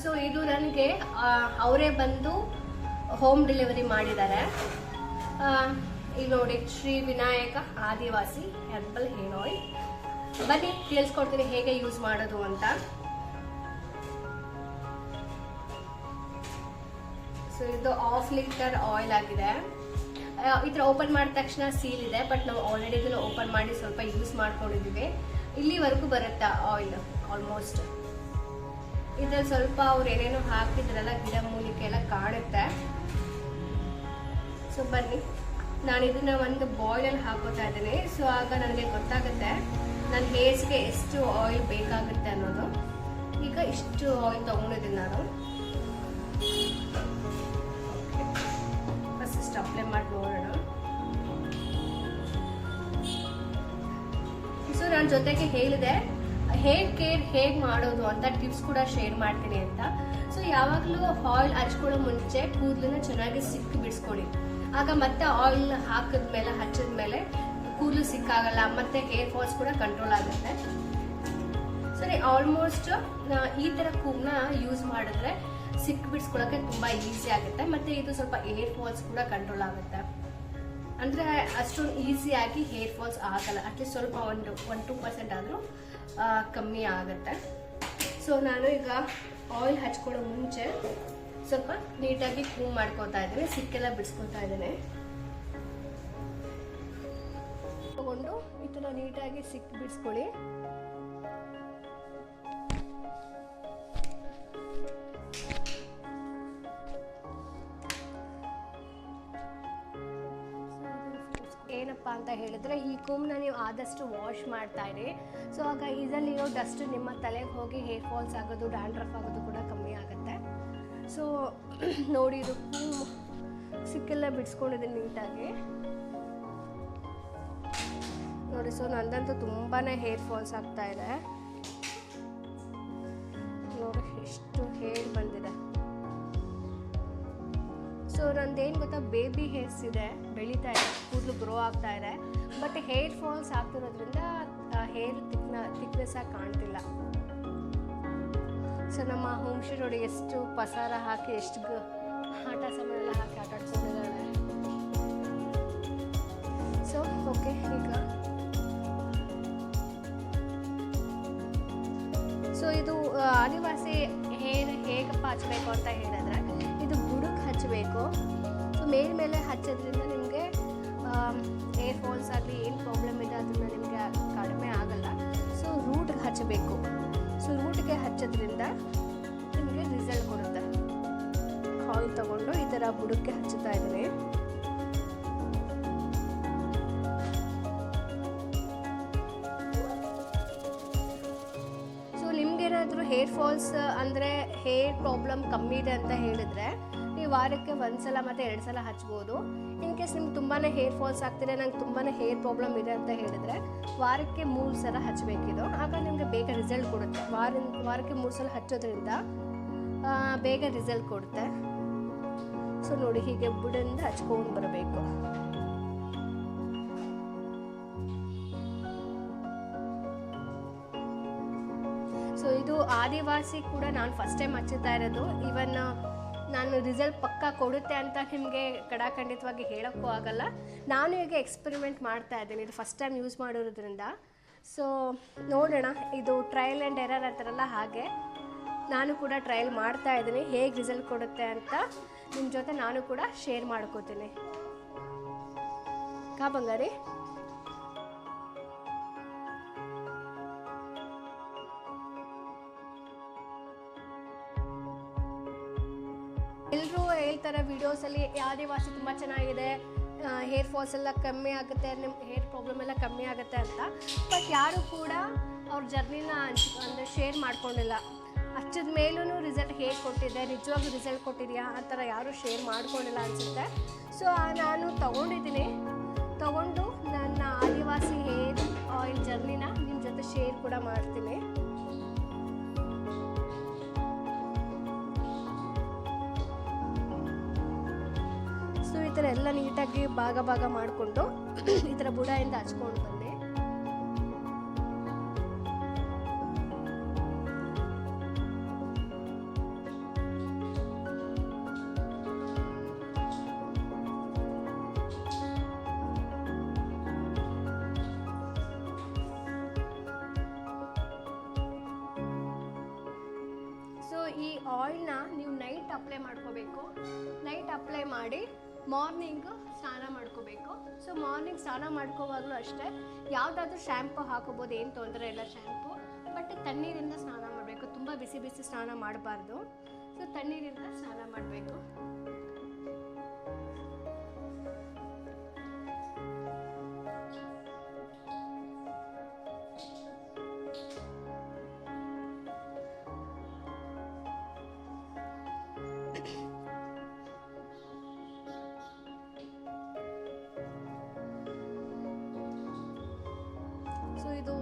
So ಇದು ನನಗೆ ಅವರೇ ಬಂದು ಹೋಮ್ ಡೆಲಿವರಿ ಮಾಡಿದ್ದಾರೆ. ಇಲ್ಲಿ ನೋಡಿ, ಶ್ರೀ ವಿನಾಯಕ ಆದಿವಾಸಿ ಹೆರ್ಬಲ್ ಹೇರ್ ಆಯಿಲ್. ಬನ್ನಿ ತಿಳಿಸ್ಕೊಡ್ತೀನಿ ಹೇಗೆ ಯೂಸ್ ಮಾಡೋದು ಅಂತ. ಸೊ ಇದು 1/2 ಲೀಟರ್ ಆಯಿಲ್ ಆಗಿದೆ. ಈ ಥರ ಓಪನ್ ಮಾಡಿದ ತಕ್ಷಣ ಸೀಲ್ ಇದೆ, ಬಟ್ ನಾವು ಆಲ್ರೆಡಿ ಇದನ್ನು ಓಪನ್ ಮಾಡಿ ಸ್ವಲ್ಪ ಯೂಸ್ ಮಾಡ್ಕೊಂಡಿದ್ದೀವಿ. ಇಲ್ಲಿವರೆಗೂ ಬರುತ್ತೆ ಆಯಿಲ್ ಆಲ್ಮೋಸ್ಟ್. ಇದ್ರಲ್ಲಿ ಸ್ವಲ್ಪ ಅವ್ರು ಏನೇನೋ ಹಾಕಿದ್ರಲ್ಲ, ಗಿಡ ಮೂಲಿಕೆ ಎಲ್ಲ ಕಾಣುತ್ತೆ. ಸೊ ಬನ್ನಿ, ನಾನು ಇದನ್ನ ಒಂದು ಬಾಯ್ಲಲ್ಲಿ ಹಾಕೋತಾ ಇದ್ದೀನಿ. ಸೊ ಆಗ ನನಗೆ ಗೊತ್ತಾಗುತ್ತೆ ನನ್ನ ಹೇರ್ಸ್ಗೆ ಎಷ್ಟು ಆಯಿಲ್ ಬೇಕಾಗುತ್ತೆ ಅನ್ನೋದು. ಈಗ ಇಷ್ಟು ಆಯಿಲ್ ತೊಗೊಂಡಿದ್ದೀನಿ ನಾನು. ಫಸ್ಟ್ ಅಪ್ಲೈ ಮಾಡಿ ನೋಡೋಣ. ಸೊ ನನ್ನ ಜೊತೆಗೆ ಹೇಳಿದೆ ಹೇರ್ ಕೇರ್ ಹೇಗೆ ಮಾಡೋದು ಅಂತ ಟಿಪ್ಸ್ ಕೂಡ ಶೇರ್ ಮಾಡ್ತೀನಿ ಅಂತ. ಸೊ ಯಾವಾಗಲೂ ಆಯಿಲ್ ಹಚ್ಕೊಳ್ಳೋ ಮುಂಚೆ ಕೂದಲನ್ನ ಚೆನ್ನಾಗಿ ಸಿಕ್ಕಿ ಬಿಡಿಸ್ಕೊಳ್ಳಿ. ಆಗ ಮತ್ತೆ ಆಯಿಲ್ ಹಾಕಿದ್ಮೇಲೆ ಹಚ್ಚಿದ್ಮೇಲೆ ಕೂದಲು ಸಿಕ್ಕಾಗಲ್ಲ, ಮತ್ತೆ ಹೇರ್ ಫಾಲ್ಸ್ ಕೂಡ ಕಂಟ್ರೋಲ್ ಆಗುತ್ತೆ. ಸರಿ, ಆಲ್ಮೋಸ್ಟ್ ಈ ಥರ ಕೂದಲನ್ನ ಯೂಸ್ ಮಾಡಿದ್ರೆ ಸಿಕ್ ಬಿಡಿಸ್ಕೊಳ್ಳೋಕೆ ತುಂಬ ಈಸಿ ಆಗುತ್ತೆ. ಮತ್ತು ಇದು ಸ್ವಲ್ಪ ಹೇರ್ ಫಾಲ್ಸ್ ಕೂಡ ಕಂಟ್ರೋಲ್ ಆಗುತ್ತೆ. ಅಂದರೆ ಅಷ್ಟೊಂದು ಈಸಿಯಾಗಿ ಹೇರ್ ಫಾಲ್ಸ್ ಆಗಲ್ಲ, ಅಟ್ಲೀಸ್ಟ್ ಸ್ವಲ್ಪ 1-2% ಆದರೂ ಕಮ್ಮಿ ಆಗುತ್ತೆ. ಸೊ ನಾನು ಈಗ ಆಯಿಲ್ ಹಚ್ಕೊಳ್ಳೋ ಮುಂಚೆ ಸ್ವಲ್ಪ ನೀಟಾಗಿ ಕೂಮ್ ಮಾಡ್ಕೋತಾ ಇದ್ದೀನಿ, ಸಿಕ್ಕೆಲ್ಲ ಬಿಡಿಸ್ಕೊತಾ ಇದ್ದೀನಿ. ತಗೊಂಡು ಈ ಥರ ನೀಟಾಗಿ ಸಿಕ್ ಬಿಡಿಸ್ಕೊಳ್ಳಿ. ಏನಪ್ಪ ಅಂತ ಹೇಳಿದ್ರೆ, ಈ ಕೂಮ್ನ ನೀವು ಆದಷ್ಟು ವಾಶ್ ಮಾಡ್ತಾ ಇರಿ. ಸೊ ಆಗ ಇದರಲ್ಲಿರೋ ಡಸ್ಟ್ ನಿಮ್ಮ ತಲೆಗೆ ಹೋಗಿ ಹೇರ್ ಫಾಲ್ಸ್ ಆಗೋದು, ಡ್ಯಾಂಡ್ರಫ್ ಆಗೋದು ಕೂಡ ಕಮ್ಮಿ ಆಗುತ್ತೆ. ಸೊ ನೋಡಿ, ಇದು ಕೂಮ್ ಸಿಕ್ಕೆಲ್ಲ ಬಿಡಿಸ್ಕೊಂಡಿದ್ದೀನಿ ನೀಟಾಗಿ ನೋಡಿ. ಸೊ ನಂದಂತೂ ತುಂಬಾ ಹೇರ್ ಫಾಲ್ಸ್ ಆಗ್ತಾ ಇದೆ ನೋಡಿ, ಎಷ್ಟು ಹೇರ್ ಬಂದಿದೆ. ಸೊ ನಂದೇನು ಗೊತ್ತಾ, ಬೇಬಿ ಹೇರ್ಸ್ ಇದೆ, ಬೆಳೀತಾ ಇದೆ, ಕೂದಲು ಗ್ರೋ ಆಗ್ತಾ ಇದೆ. ಬಟ್ ಹೇರ್ ಫಾಲ್ಸ್ ಆಗ್ತಿರೋದ್ರಿಂದ ಹೇರ್ ಥಿಕ್ನೆಸ್ ಆಗಿ ಕಾಣ್ತಿಲ್ಲ. ಸೊ ನಮ್ಮ ಹೋಮ್ಶಿ ನೋಡಿ ಎಷ್ಟು ಪಸಾರ ಹಾಕಿ, ಎಷ್ಟು ಆಟ ಸಾಮಾನೆಲ್ಲ ಹಾಕಿ ಆಟ ಆಡ್ಕೊಂಡಿದ್ದಾಳೆ. ಸೊ ಓಕೆ, ಈಗ ಸೊ ಇದು ಆದಿವಾಸಿ ಹೇರ್ ಹೇಗಪ್ಪ ಹಚ್ಚಬೇಕು ಅಂತ ಹೇಳಿದ್ರೆ, ಇದು ಬುಡಕ್ಕೆ ಹಚ್ಚಬೇಕು. ಸೊ ಮೇಲೆ ಹಚ್ಚೋದ್ರಿಂದ ನಿಮಗೆ ಹೇರ್ ಫಾಲ್ಸ್ ಆಗಲಿ ಏನು ಪ್ರಾಬ್ಲಮ್ ಇದೆ ಅದನ್ನು ನಿಮಗೆ ಕಡಿಮೆ ಆಗಲ್ಲ. ಸೊ ರೂಟ್ಗೆ ಹಚ್ಚಬೇಕು. ಸೊ ರೂಟ್ಗೆ ಹಚ್ಚೋದ್ರಿಂದ ನಿಮಗೆ ರಿಸಲ್ಟ್ ಕೊಡುತ್ತೆ. ಆಯಿಲ್ ತಗೊಂಡು ಈ ಥರ ಬುಡಕ್ಕೆ ಹಚ್ಚುತ್ತಾ ಇದ್ದೀನಿ. ಸೊ ನಿಮ್ಗೇನಾದರೂ ಹೇರ್ ಫಾಲ್ಸ್ ಅಂದರೆ ಹೇರ್ ಪ್ರಾಬ್ಲಮ್ ಕಮ್ಮಿ ಇದೆ ಅಂತ ಹೇಳಿದರೆ ನೀವು ವಾರಕ್ಕೆ 1 ಸಲ ಮತ್ತು 2 ಸಲ ಹಚ್ಬೋದು. ಇನ್ ಕೇಸ್ ನಿಮ್ಗೆ ತುಂಬಾ ಹೇರ್ ಫಾಲ್ಸ್ ಆಗ್ತಿದೆ, ನಂಗೆ ತುಂಬಾ ಹೇರ್ ಪ್ರಾಬ್ಲಮ್ ಇದೆ ಅಂತ ಹೇಳಿದರೆ ವಾರಕ್ಕೆ 3 ಸಲ ಹಚ್ಚಬೇಕಿದು. ಆಗ ನಿಮಗೆ ಬೇಗ ರಿಸಲ್ಟ್ ಕೊಡುತ್ತೆ. ವಾರಕ್ಕೆ 3 ಸಲ ಹಚ್ಚೋದ್ರಿಂದ ಬೇಗ ರಿಸಲ್ಟ್ ಕೊಡುತ್ತೆ. ಸೊ ನೋಡಿ, ಹೀಗೆ ಬುಡದಿಂದ ಹಚ್ಕೊಂಡು ಬರಬೇಕು. ಸೊ ಇದು ಆದಿವಾಸಿ ಕೂಡ ನಾನು ಫಸ್ಟ್ ಟೈಮ್ ಹಚ್ಚುತ್ತಾ ಇರೋದು. ಇವನ್ ನಾನು ರಿಸಲ್ಟ್ ಪಕ್ಕ ಕೊಡುತ್ತೆ ಅಂತ ನಿಮಗೆ ಖಂಡಿತವಾಗಿ ಹೇಳೋಕ್ಕೂ ಆಗಲ್ಲ. ನಾನು ಈಗ ಎಕ್ಸ್ಪೆರಿಮೆಂಟ್ ಮಾಡ್ತಾ ಇದ್ದೀನಿ, ಇದು ಫಸ್ಟ್ ಟೈಮ್ ಯೂಸ್ ಮಾಡಿರೋದ್ರಿಂದ. ಸೊ ನೋಡೋಣ, ಇದು ಟ್ರಯಲ್ ಆ್ಯಂಡ್ ಎರರ್ ಅಂತಾರಲ್ಲ ಹಾಗೆ ನಾನು ಕೂಡ ಟ್ರಯಲ್ ಮಾಡ್ತಾ ಇದ್ದೀನಿ, ಹೇಗೆ ರಿಸಲ್ಟ್ ಕೊಡುತ್ತೆ ಅಂತ ನಿಮ್ಮ ಜೊತೆ ನಾನು ಕೂಡ ಶೇರ್ ಮಾಡ್ಕೋತೀನಿ. ಕಾ ಬಂಗಾರಿ, ಎಲ್ಲರೂ ಹೇಳ್ತಾರೆ ವಿಡಿಯೋಸಲ್ಲಿ ಆದಿವಾಸಿ ತುಂಬ ಚೆನ್ನಾಗಿದೆ, ಹೇರ್ ಫಾಲ್ಸ್ ಎಲ್ಲ ಕಮ್ಮಿ ಆಗುತ್ತೆ, ನಿಮ್ಮ ಹೇರ್ ಪ್ರಾಬ್ಲಮ್ ಎಲ್ಲ ಕಮ್ಮಿ ಆಗುತ್ತೆ ಅಂತ. ಬಟ್ ಯಾರೂ ಕೂಡ ಅವ್ರ ಜರ್ನಿನ ಅಂದರೆ ಶೇರ್ ಮಾಡ್ಕೊಂಡಿಲ್ಲ. ಹಚ್ಚಿದ ಮೇಲೂ ರಿಸಲ್ಟ್ ಹೇಗೆ ಕೊಟ್ಟಿದೆ, ನಿಜವಾಗ್ಲೂ ರಿಸಲ್ಟ್ ಕೊಟ್ಟಿದೆಯಾ ಆ ಥರ ಯಾರೂ ಶೇರ್ ಮಾಡ್ಕೊಂಡಿಲ್ಲ ಅನಿಸುತ್ತೆ. ಸೊ ನಾನು ತಗೊಂಡು ನನ್ನ ಆದಿವಾಸಿ ಹೇರ್ ಆಯಿಲ್ ಜರ್ನಿನ ನಿಮ್ಮ ಜೊತೆ ಶೇರ್ ಕೂಡ ಮಾಡ್ತೀನಿ. ಸೊ ಈ ಥರ ಎಲ್ಲ ನೀಟಾಗಿ ಭಾಗ ಮಾಡಿಕೊಂಡು ಈ ಥರ ಬುಡದಿಂದ ಹಚ್ಕೊಂಡು ಬಂದೆ. ಸೊ ಈ ಆಯಿಲ್ನ ನೀವು ನೈಟ್ ಅಪ್ಲೈ ಮಾಡ್ಕೋಬೇಕು. ನೈಟ್ ಅಪ್ಲೈ ಮಾಡಿ ಮಾರ್ನಿಂಗು ಸ್ನಾನ ಮಾಡ್ಕೋಬೇಕು. ಸೊ ಮಾರ್ನಿಂಗ್ ಸ್ನಾನ ಮಾಡ್ಕೋವಾಗಲೂ ಅಷ್ಟೇ ಯಾವುದಾದ್ರೂ ಶ್ಯಾಂಪು ಹಾಕೋಬೋದು, ಏನು ತೊಂದರೆ ಇಲ್ಲ ಶ್ಯಾಂಪು. ಬಟ್ ತಣ್ಣೀರಿಂದ ಸ್ನಾನ ಮಾಡಬೇಕು, ತುಂಬ ಬಿಸಿ ಬಿಸಿ ಸ್ನಾನ ಮಾಡಬಾರ್ದು. ಸೊ ತಣ್ಣೀರಿಂದ ಸ್ನಾನ ಮಾಡಬೇಕು. ಸೊ ಇದು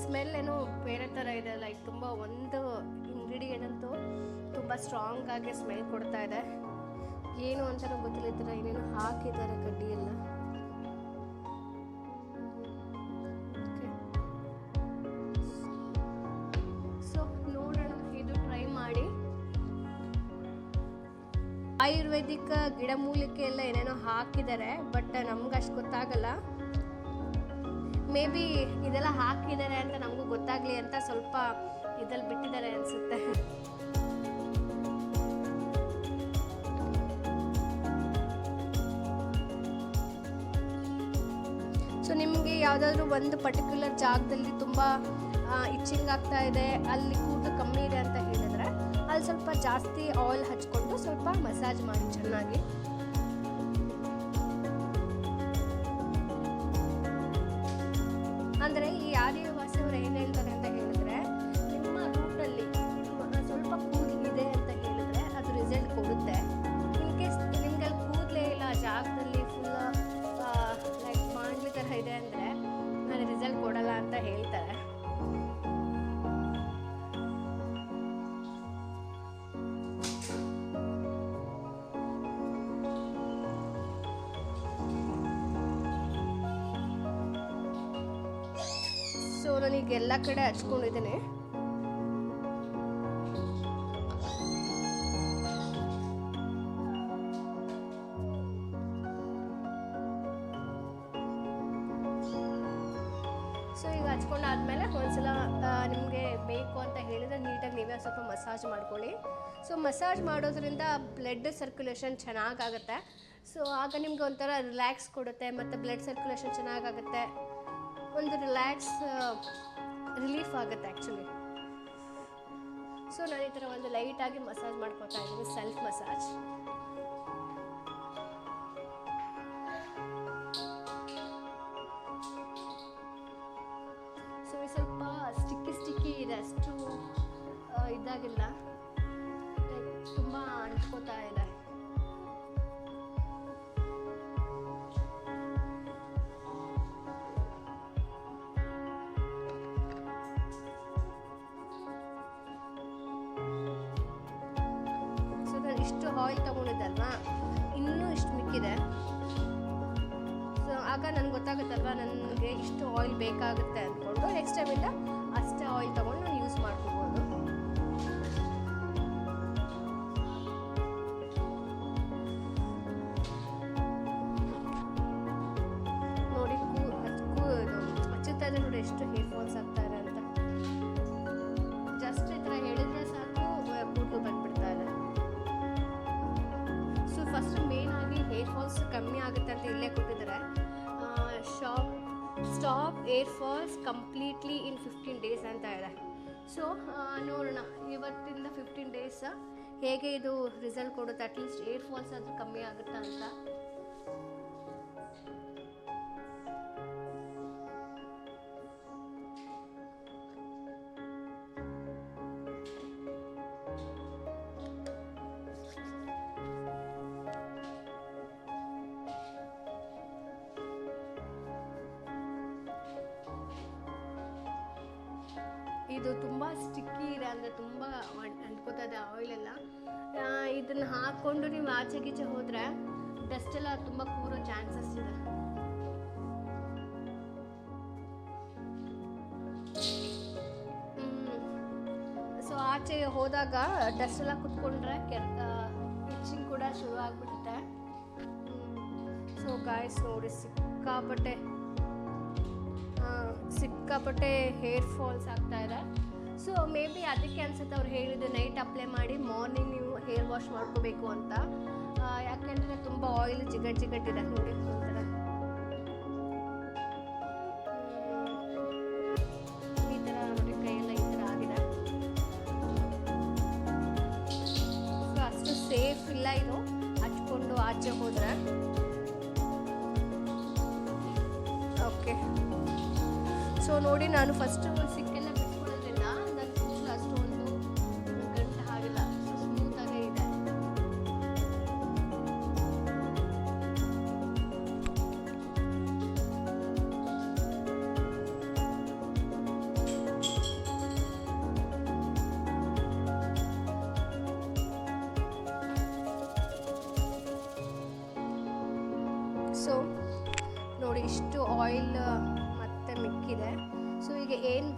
ಸ್ಮೆಲ್ ಏನೋ ಬೇರೆ ಥರ ಇದೆ, ಲೈಕ್ ತುಂಬ ಒಂದು ಇಂಗ್ರೀಡಿಯೆಂಟ್ ಅಂತೂ ತುಂಬ ಸ್ಟ್ರಾಂಗ್ ಆಗಿ ಸ್ಮೆಲ್ ಕೊಡ್ತಾ ಇದೆ. ಏನು ಅಂತಲೂ ಗೊತ್ತಿಲ್ಲ, ಈ ಥರ ಏನೇನು ಹಾಕಿದ್ದಾರೆ ಕಡ್ಡಿ ಎಲ್ಲ. ಸೊ ನೋಡೋಣ, ಇದು ಟ್ರೈ ಮಾಡಿ. ಆಯುರ್ವೇದಿಕ್ ಗಿಡಮೂಲಿಕೆ ಎಲ್ಲ ಏನೇನೋ ಹಾಕಿದ್ದಾರೆ, ಬಟ್ ನಮ್ಗೆ ಅಷ್ಟು ಗೊತ್ತಾಗಲ್ಲ. ಮೇ ಬಿ ಇದೆಲ್ಲ ಹಾಕಿದ್ದಾರೆ ಅಂತ ನಮಗೂ ಗೊತ್ತಾಗಲಿ ಅಂತ ಸ್ವಲ್ಪ ಇದ್ರಲ್ಲಿ ಬಿಟ್ಟಿದ್ದಾರೆ ಅನಿಸುತ್ತೆ. ಸೊ ನಿಮಗೆ ಯಾವುದಾದ್ರೂ ಒಂದು ಪರ್ಟಿಕ್ಯುಲರ್ ಜಾಗದಲ್ಲಿ ತುಂಬ ಇಚ್ಚಿಂಗ್ ಆಗ್ತಾ ಇದೆ, ಅಲ್ಲಿ ಕೂದಲು ಕಮ್ಮಿ ಇದೆ ಅಂತ ಹೇಳಿದ್ರೆ ಅಲ್ಲಿ ಸ್ವಲ್ಪ ಜಾಸ್ತಿ ಆಯಿಲ್ ಹಚ್ಕೊಂಡು ಸ್ವಲ್ಪ ಮಸಾಜ್ ಮಾಡಿ ಚೆನ್ನಾಗಿ. ಅಂದರೆ ಈ ಆದಿವಾಸಿಯವರು ಏನು ಹೇಳ್ತಾರೆ ಅಂತ ಹೇಳಿದ್ರೆ, ನಿಮ್ಮ ರೂಟಲ್ಲಿ ಸ್ವಲ್ಪ ಕೂದಲಿದೆ ಅಂತ ಹೇಳಿದ್ರೆ ಅದು ರಿಸಲ್ಟ್ ಕೊಡುತ್ತೆ. ಇನ್ ಕೇಸ್ ನಿಮ್ಗೆ ಅಲ್ಲಿ ಕೂದಲೇ ಇಲ್ಲ, ಜಾಗದಲ್ಲಿ ಫುಲ್ ಲೈಕ್ ಮಾಡ್ಲಿ ಥರ ಇದೆ ಅಂದರೆ ಅದು ರಿಸಲ್ಟ್ ಕೊಡಲ್ಲ ಅಂತ ಹೇಳ್ತಾರೆ. ಸೊ ನಾನೀಗ ಎಲ್ಲ ಕಡೆ ಹಚ್ಕೊಂಡಿದ್ದೀನಿ. ಸೊ ಈಗ ಹಚ್ಕೊಂಡಾದ್ಮೇಲೆ ಒಂದ್ಸಲ ನಿಮಗೆ ಬೇಕು ಅಂತ ಹೇಳಿದ್ರೆ ನೀಟಾಗಿ ನೀವೇ ಸ್ವಲ್ಪ ಮಸಾಜ್ ಮಾಡ್ಕೊಳ್ಳಿ. ಸೊ ಮಸಾಜ್ ಮಾಡೋದ್ರಿಂದ ಬ್ಲಡ್ ಸರ್ಕ್ಯುಲೇಷನ್ ಚೆನ್ನಾಗಾಗುತ್ತೆ. ಸೊ ಆಗ ನಿಮ್ಗೆ ಒಂಥರ ರಿಲ್ಯಾಕ್ಸ್ ಕೊಡುತ್ತೆ, ಮತ್ತು ಬ್ಲಡ್ ಸರ್ಕ್ಯುಲೇಷನ್ ಚೆನ್ನಾಗಾಗುತ್ತೆ, ಒಂದು ರಿಲೀಫ್ ಆಗುತ್ತೆ ಆ್ಯಕ್ಚುಲಿ. ಸೊ ನಾನು ಈ ಥರ ಒಂದು ಲೈಟಾಗಿ ಮಸಾಜ್ ಮಾಡ್ಕೊತಾ ಇದ್ದೀನಿ, ಸೆಲ್ಫ್ ಮಸಾಜ್. ಸೊ ಈ ಸ್ವಲ್ಪ ಸ್ಟಿಕ್ಕಿ ಇದೆ, ಅಷ್ಟು ಇದಾಗಿಲ್ಲ, ತುಂಬ ಅಂಟ್ಕೋತಾ ಇದೆ. ಇಷ್ಟು ಆಯಿಲ್ ತೊಗೊಂಡಿದ್ದಲ್ವಾ, ಇನ್ನೂ ಇಷ್ಟು ಮಿಕ್ಕಿದೆ. ಸೊ ಆಗ ನನಗೆ ಗೊತ್ತಾಗುತ್ತಲ್ವ ನನಗೆ ಇಷ್ಟು ಆಯಿಲ್ ಬೇಕಾಗುತ್ತೆ ಅಂದ್ಕೊಂಡು ನೆಕ್ಸ್ಟ್ ಟೈಮಿಂದ ಅಷ್ಟೇ ಆಯಿಲ್ ತೊಗೊಂಡು ನಾನು ಯೂಸ್ ಮಾಡ್ಕೋಬೋದು. ನೋಡಿ ಹಚ್ಚುತ್ತಾ ಇದ್ರೆ ನೋಡಿ ಎಷ್ಟು ಹೇರ್ ಫಾಲ್ಸ್ ಆಗ್ತಾ ಇದೆ ಅಂತ. ಜಸ್ಟ್ ಈ ಥರ ಹೇಳಿದ್ರೆ ಸಾಕು ಕೂದಲು ಬಂದ್ಬಿಡ್ತಾ ಇದೆ. ಸೊ ಫಸ್ಟ್ ಮೇನ್ ಆಗಿ ಹೇರ್ ಫಾಲ್ಸ್ ಕಮ್ಮಿ ಆಗುತ್ತೆ ಅಂತ ಇಲ್ಲೇ ಕೊಟ್ಟಿದ್ದಾರೆ. Stop hair falls completely in 15 days ಅಂತ ಇದೆ. ಸೊ ನೋಡೋಣ ಇವತ್ತಿಂದ 15 days ಹೇಗೆ ಇದು ರಿಸಲ್ಟ್ ಕೊಡುತ್ತೆ, ಅಟ್ಲೀಸ್ಟ್ ಏರ್ ಫಾಲ್ಸ್ ಆದರೂ ಕಮ್ಮಿ ಆಗುತ್ತಾ ಅಂತ. ಇದು ತುಂಬ ಸ್ಟಿಕ್ಕಿ ಇದೆ, ಅಂದರೆ ತುಂಬ ಅಂಟ್ಕೋತಾ ಇದೆ ಆಯಿಲೆಲ್ಲ. ಇದನ್ನು ಹಾಕ್ಕೊಂಡು ನೀವು ಆಚೆ ಗೀಚೆ ಹೋದರೆ ಡಸ್ಟ್ ಎಲ್ಲ ತುಂಬ ಕೂರೋ ಚಾನ್ಸಸ್ ಇದೆ. ಸೊ ಆಚೆ ಹೋದಾಗ ಡಸ್ಟ್ ಎಲ್ಲ ಕುತ್ಕೊಂಡ್ರೆ ಇಚ್ಚಿಂಗ್ ಕೂಡ ಶುರು ಆಗಿಬಿಡುತ್ತೆ. ಸೊ ಗಾಯ್ಸ್ ನೋಡಿ ಸಿಕ್ಕಾಪಟ್ಟೆ ಹೇರ್ ಫಾಲ್ಸ್ ಆಗ್ತಾ ಇದೆ. ಸೊ ಮೇ ಬಿ ಅದಕ್ಕೆ ಅನ್ಸುತ್ತೆ ಅವ್ರು ಹೇಳಿದ್ದು ನೈಟ್ ಅಪ್ಲೈ ಮಾಡಿ ಮಾರ್ನಿಂಗ್ ನೀವು ಹೇರ್ ವಾಶ್ ಮಾಡ್ಕೋಬೇಕು ಅಂತ. ಯಾಕೆಂದರೆ ತುಂಬ ಆಯಿಲ್ ಜಿಗಟ್ಟಿದೆ ನೋಡಿ ಒಂಥರ ಈ ಥರ ನೋಡಿ ಕೈಯೆಲ್ಲ ಈ ಥರ ಆಗಿದೆ. ಸೊ ಅಷ್ಟು ಸೇಫ್ ಇಲ್ಲ ಇದು ಹಚ್ಕೊಂಡು ಆಚೆ ಹೋದರೆ. ಓಕೆ, ಸೊ ನೋಡಿ ನಾನು ಫಸ್ಟು ಸಿಕ್ಕೆಲ್ಲ ಬಿಟ್ಕೊಳ್ಳೋದ್ರಿಂದ ನನ್ನ ಕೂದಲು ಅಷ್ಟೊಂದು ಗಂಟು ಆಗಿಲ್ಲ, ಸ್ಮೂತಾಗೇ ಇದೆ. ಸೊ ನೋಡಿ ಇಷ್ಟು ಆಯಿಲ್ ಮತ್ತೆ ಮಿಕ್ಕಿದೆ. ಸೊ ಈಗ ಏನು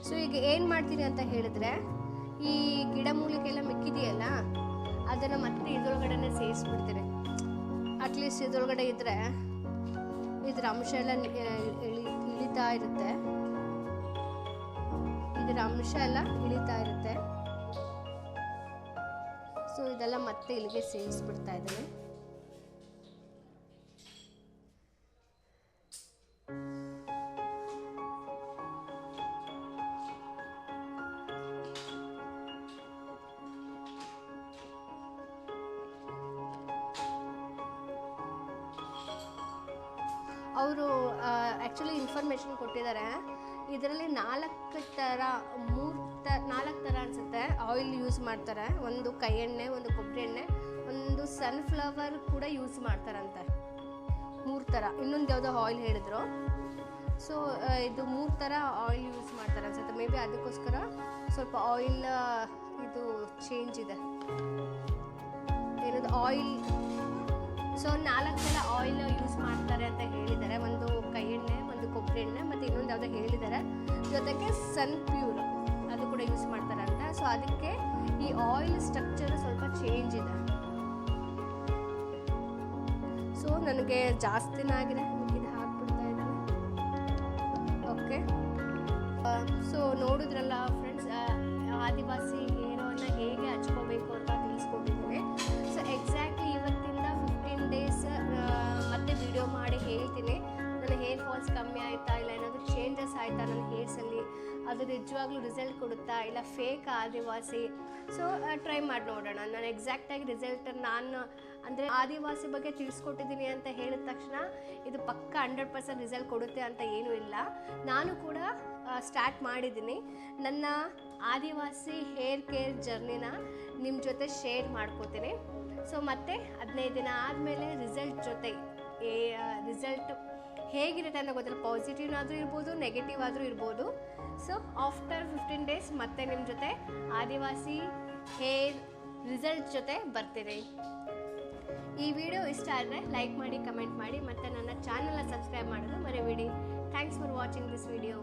ಸೊ ಈಗ ಏನು ಮಾಡ್ತೀನಿ ಅಂತ ಹೇಳಿದ್ರೆ, ಈ ಗಿಡಮೂಲಿಕೆ ಎಲ್ಲ ಮಿಕ್ಕಿದೆಯಲ್ಲ ಅದನ್ನು ಮತ್ತೆ ಇದ್ರೊಳಗಡೆ ಸೇರಿಸ್ಬಿಡ್ತೀನಿ. ಅಟ್ಲೀಸ್ಟ್ ಇದ್ರೊಳಗಡೆ ಇದ್ದರೆ ಇದ್ರ ಅಂಶ ಎಲ್ಲ ಇಳಿತಾ ಇರುತ್ತೆ, ಇದರ ಅಂಶ ಎಲ್ಲ ಇಳಿತಾ ಇರುತ್ತೆ. ಸೊ ಇದೆಲ್ಲ ಮತ್ತೆ ಇಲ್ಲಿಗೆ ಸೇರಿಸ್ಬಿಡ್ತಾ ಇದ್ದೀನಿ. ಅವರು ಆ್ಯಕ್ಚುಲಿ ಇನ್ಫಾರ್ಮೇಷನ್ ಕೊಟ್ಟಿದ್ದಾರೆ. ಇದರಲ್ಲಿ 4 ಥರ ಅನಿಸುತ್ತೆ ಆಯಿಲ್ ಯೂಸ್ ಮಾಡ್ತಾರೆ. ಒಂದು ಕೈ ಎಣ್ಣೆ, ಒಂದು ಕೊಬ್ಬರಿ ಎಣ್ಣೆ, ಒಂದು ಸನ್ಫ್ಲವರ್ ಕೂಡ ಯೂಸ್ ಮಾಡ್ತಾರಂತೆ. 3 ಥರ. ಇನ್ನೊಂದು ಯಾವುದೋ ಆಯಿಲ್ ಹೇಳಿದ್ರು. ಸೊ ಇದು 3 ಥರ ಆಯಿಲ್ ಯೂಸ್ ಮಾಡ್ತಾರೆ ಅನ್ಸುತ್ತೆ. ಮೇ ಬಿ ಅದಕ್ಕೋಸ್ಕರ ಸ್ವಲ್ಪ ಆಯಿಲ್ ಇದು ಚೇಂಜ್ ಇದೆ. ಏನದು ಆಯಿಲ್, ಸೊ 4 ಥರ ಆಯಿಲ್ ಯೂಸ್ ಮಾಡ್ತಾರೆ ಅಂತ ಹೇಳಿದ್ದಾರೆ. ಒಂದು ಕೈ ಎಣ್ಣೆ, ಒಂದು ಕೊಬ್ಬರಿ ಎಣ್ಣೆ, ಮತ್ತು ಇನ್ನೊಂದು ಯಾವುದೋ ಹೇಳಿದ್ದಾರೆ. ಜೊತೆಗೆ ಸನ್ ಪ್ಯೂರ್ ಅದು ಕೂಡ ಯೂಸ್ ಮಾಡ್ತಾರೆ ಅಂತ. ಸೊ ಅದಕ್ಕೆ ಈ ಆಯಿಲ್ ಸ್ಟ್ರಕ್ಚರ್ ಸ್ವಲ್ಪ ಚೇಂಜ್ ಇದೆ. ಸೊ ನನಗೆ ಜಾಸ್ತಿನೇ ಆಗಿದೆ, ಇದು ಹಾಕ್ಬಿಡ್ತಾ ಇದ್ದಾನೆ. ಓಕೆ, ಸೊ ನೋಡಿದ್ರಲ್ಲ ಫ್ರೆಂಡ್ಸ್, ಆದಿವಾಸಿ ಹೇರವನ್ನು ಹೇಗೆ ಹಚ್ಕೋಬೇಕು ಅಂತ ತಿಳಿಸ್ಕೊಟ್ಟಿದ್ದೀನಿ. ಸೊ ಎಕ್ಸಾಕ್ಟ್ಲಿ ಇವತ್ತಿಂದ 15 ಡೇಸ್ ಮತ್ತೆ ವಿಡಿಯೋ ಮಾಡಿ ಹೇಳ್ತೀನಿ. ನನ್ನ ಹೇರ್ ಫಾಲ್ಸ್ ಕಮ್ಮಿ ಆಯಿತಾ, ಇಲ್ಲ ಏನಾದರೂ ಚೇಂಜಸ್ ಆಯಿತಾ ನನ್ನ ಹೇರ್ಸಲ್ಲಿ, ಅದು ನಿಜವಾಗ್ಲೂ ರಿಸಲ್ಟ್ ಕೊಡುತ್ತಾ, ಇಲ್ಲ ಫೇಕ್ ಆದಿವಾಸಿ. ಸೊ ಟ್ರೈ ಮಾಡಿ ನೋಡೋಣ. ನಾನು ಎಕ್ಸಾಕ್ಟಾಗಿ ರಿಸಲ್ಟ್ ನಾನು ಅಂದರೆ ಆದಿವಾಸಿ ಬಗ್ಗೆ ತಿಳಿಸ್ಕೊಟ್ಟಿದ್ದೀನಿ ಅಂತ ಹೇಳಿದ ತಕ್ಷಣ ಇದು ಪಕ್ಕ 100% ರಿಸಲ್ಟ್ ಕೊಡುತ್ತೆ ಅಂತ ಏನೂ ಇಲ್ಲ. ನಾನು ಕೂಡ ಸ್ಟಾರ್ಟ್ ಮಾಡಿದ್ದೀನಿ. ನನ್ನ ಆದಿವಾಸಿ ಹೇರ್ ಕೇರ್ ಜರ್ನಿನ ನಿಮ್ಮ ಜೊತೆ ಶೇರ್ ಮಾಡ್ಕೋತೀನಿ. ಸೊ ಮತ್ತೆ 15 ದಿನ ಆದಮೇಲೆ ರಿಸಲ್ಟ್ ಜೊತೆ ರಿಸಲ್ಟ್ ಹೇಗಿರುತ್ತೆ ಅನ್ನೋ ಗೊತ್ತಿಲ್ಲ. ಪಾಸಿಟಿವ್ನಾದರೂ ಇರ್ಬೋದು, ನೆಗೆಟಿವ್ ಆದರೂ ಇರ್ಬೋದು. ಸೊ ಆಫ್ಟರ್ 15 ಡೇಸ್ ಮತ್ತೆ ನಿಮ್ಮ ಜೊತೆ ಆದಿವಾಸಿ ಹೇರ್ ರಿಸಲ್ಟ್ ಜೊತೆ ಬರ್ತೀನಿ. ಈ ವಿಡಿಯೋ ಇಷ್ಟ ಆದರೆ ಲೈಕ್ ಮಾಡಿ, ಕಮೆಂಟ್ ಮಾಡಿ, ಮತ್ತು ನನ್ನ ಚಾನಲ್ನ ಸಬ್ಸ್ಕ್ರೈಬ್ ಮಾಡೋದು ಮರಿಬೇಡಿ. Thanks for watching this video.